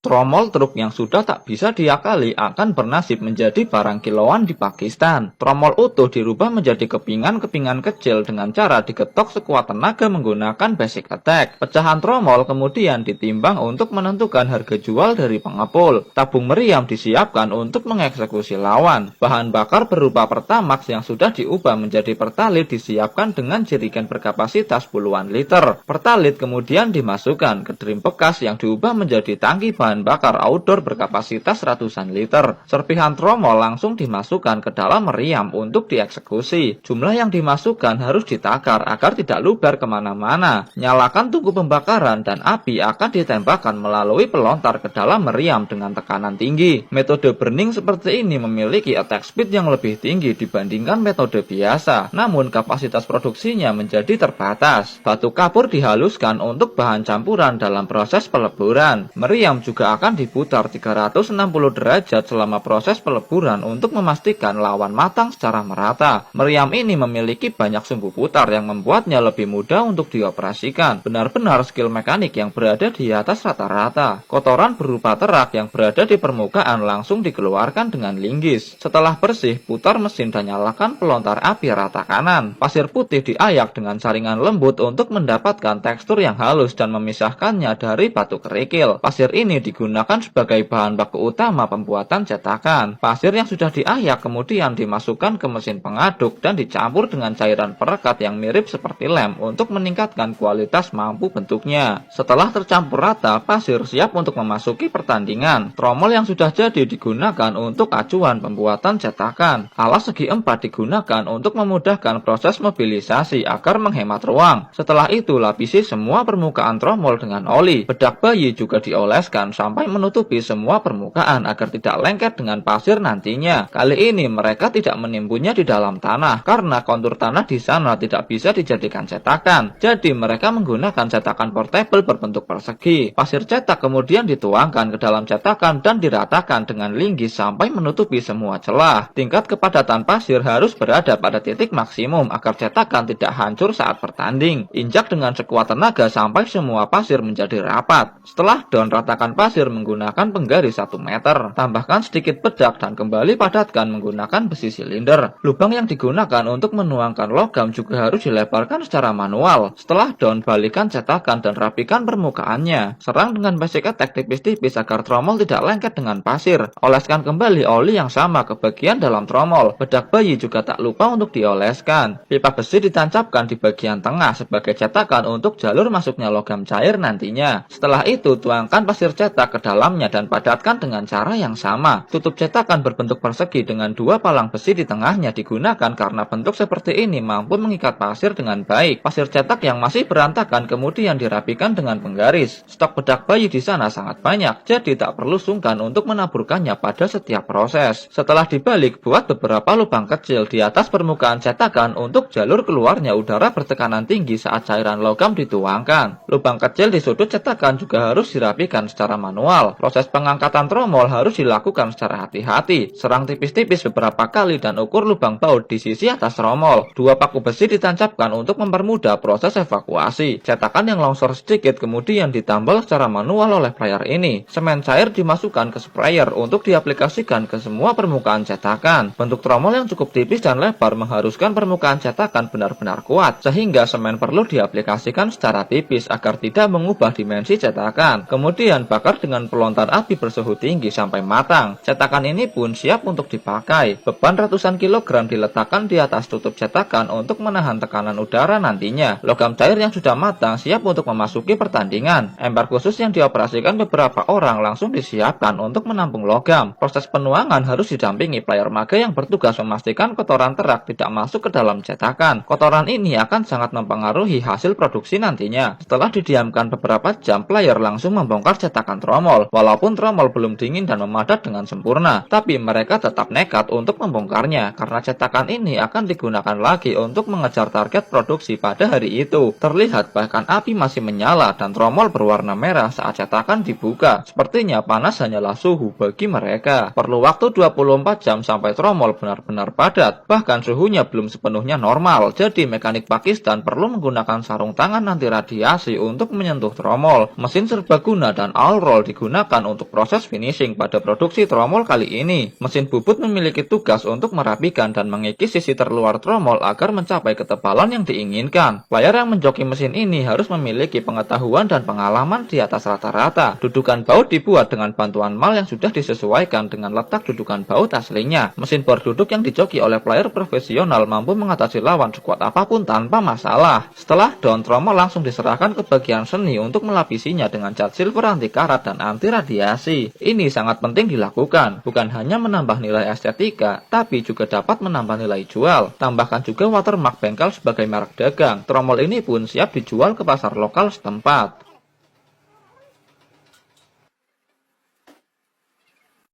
Tromol truk yang sudah tak bisa diakali akan bernasib menjadi barang kiloan di Pakistan. Tromol utuh dirubah menjadi kepingan-kepingan kecil dengan cara diketok sekuat tenaga menggunakan basic attack. Pecahan tromol kemudian ditimbang untuk menentukan harga jual dari pengepul. Tabung meriam disiapkan untuk mengeksekusi lawan. Bahan bakar berupa Pertamax yang sudah diubah menjadi Pertalite disiapkan dengan jerigen berkapasitas puluhan liter. Pertalite kemudian dimasukkan ke drum bekas yang diubah menjadi tangki bahan bakar outdoor berkapasitas ratusan liter. Serpihan tromol langsung dimasukkan ke dalam meriam untuk dieksekusi. Jumlah yang dimasukkan harus ditakar agar tidak luber kemana-mana. Nyalakan tungku pembakaran dan api akan ditembakkan melalui pelontar ke dalam meriam dengan tekanan tinggi. Metode burning seperti ini memiliki attack speed yang lebih tinggi dibandingkan metode biasa, namun kapasitas produksinya menjadi terbatas. Batu kapur dihaluskan untuk bahan campuran dalam proses peleburan. Meriam juga akan diputar 360 derajat selama proses peleburan untuk memastikan lawan matang secara merata. Meriam ini memiliki banyak sumbu putar yang membuatnya lebih mudah untuk dioperasikan. Benar-benar skill mekanik yang berada di atas rata-rata. Kotoran berupa terak yang berada di permukaan langsung dikeluarkan dengan linggis. Setelah bersih, putar mesin dan nyalakan pelontar api rata kanan. Pasir putih diayak dengan saringan lembut untuk mendapatkan tekstur yang halus dan memisahkannya dari batu kerikil. Pasir ini digunakan sebagai bahan baku utama pembuatan cetakan. Pasir yang sudah diayak kemudian dimasukkan ke mesin pengaduk dan dicampur dengan cairan perekat yang mirip seperti lem untuk meningkatkan kualitas mampu bentuknya. Setelah tercampur rata, pasir siap untuk memasuki pertandingan. Tromol yang sudah jadi digunakan untuk acuan pembuatan cetakan. Alas segi 4 digunakan untuk memudahkan proses mobilisasi agar menghemat ruang. Setelah itu lapisi semua permukaan tromol dengan oli. Bedak bayi juga dioleskan sampai menutupi semua permukaan agar tidak lengket dengan pasir nantinya. Kali ini mereka tidak menimbunnya di dalam tanah karena kontur tanah di sana tidak bisa dijadikan cetakan. Jadi mereka menggunakan cetakan portable berbentuk persegi. Pasir cetak kemudian dituangkan ke dalam cetakan dan diratakan dengan linggis sampai menutupi semua celah. Tingkat kepadatan pasir harus berada pada titik maksimum agar cetakan tidak hancur saat bertanding. Injak dengan sekuat tenaga sampai semua pasir menjadi rapat. Setelah down, ratakan pasir menggunakan penggaris 1 meter. Tambahkan sedikit bedak dan kembali padatkan menggunakan besi silinder. Lubang yang digunakan untuk menuangkan logam juga harus dilebarkan secara manual. Setelah down, balikan cetakan dan rapikan permukaannya. Serang dengan basic attack tipis-tipis agar tromol tidak lengket dengan pasir. Oleskan kembali oli yang sama ke bagian dalam tromol. Bedak bayi juga tak lupa untuk dioleskan. Pipa besi ditancapkan di bagian tengah sebagai cetakan untuk jalur masuknya logam cair nantinya. Setelah itu tuangkan pasir cetak ke dalamnya dan padatkan dengan cara yang sama. Tutup cetakan berbentuk persegi dengan 2 palang besi di tengahnya digunakan karena bentuk seperti ini mampu mengikat pasir dengan baik. Pasir cetak yang masih berantakan kemudian dirapikan dengan penggaris. Stok bedak bayi di sana sangat banyak, jadi tak perlu sungkan untuk menaburkannya pada setiap proses. Setelah dibalik, buat beberapa lubang kecil di atas permukaan cetakan untuk jalur keluarnya udara bertekanan tinggi saat cairan logam dituangkan. Lubang kecil di sudut cetakan juga harus dirapikan secara manual. Proses pengangkatan tromol harus dilakukan secara hati-hati. Serang tipis-tipis beberapa kali dan ukur lubang baut di sisi atas tromol. 2 paku besi ditancapkan untuk mempermudah proses evakuasi. Cetakan yang longsor sedikit kemudian ditambal secara manual oleh player ini. Semen cair dimasukkan ke sprayer untuk diaplikasikan ke semua permukaan cetakan. Bentuk tromol yang cukup tipis dan lebar mengharuskan permukaan cetakan benar-benar kuat, sehingga semen perlu diaplikasikan secara tipis agar tidak mengubah dimensi cetakan. Kemudian bakar dengan pelontar api bersuhu tinggi sampai matang. Cetakan ini pun siap untuk dipakai. Beban ratusan kilogram diletakkan di atas tutup cetakan untuk menahan tekanan udara nantinya. Logam cair yang sudah matang siap untuk memasuki pertandingan. Ember khusus yang dioperasikan beberapa orang langsung disiapkan untuk menampung logam. Proses penuangan harus didampingi player maga yang bertugas memastikan kotoran terak tidak masuk ke dalam cetakan. Kotoran ini akan sangat mempengaruhi hasil produksi nantinya. Setelah didiamkan beberapa jam, player langsung membongkar cetakan tromol. Walaupun tromol belum dingin dan memadat dengan sempurna, tapi mereka tetap nekat untuk membongkarnya karena cetakan ini akan digunakan lagi untuk mengejar target produksi pada hari itu. Terlihat bahkan api masih menyala dan tromol berwarna merah saat cetakan dibuka. Sepertinya panas hanyalah suhu bagi mereka. Perlu waktu 24 jam sampai tromol benar-benar padat. Bahkan suhunya belum sepenuhnya normal. Jadi mekanik Pakistan perlu menggunakan sarung tangan anti radiasi untuk menyentuh tromol. Mesin serbaguna dan all roll digunakan untuk proses finishing pada produksi tromol kali ini. Mesin bubut memiliki tugas untuk merapikan dan mengikis sisi terluar tromol agar mencapai ketebalan yang diinginkan. Player yang menjoki mesin ini harus memiliki pengetahuan dan pengalaman di atas rata-rata. Dudukan baut dibuat dengan bantuan mal yang sudah disesuaikan dengan letak dudukan baut aslinya. Mesin borduduk yang dijoki oleh player profesional mampu mengatasi lawan sekuat apapun tanpa masalah. Setelah down, tromol langsung diserahkan ke bagian seni untuk melapisinya dengan cat silver anti karat dan anti radiasi. Ini sangat penting dilakukan, bukan hanya menambah nilai estetika, tapi juga dapat menambah nilai jual. Tambahkan juga watermark bengkel sebagai merek dagang. Tromol ini pun siap dijual ke pasar lokal setempat.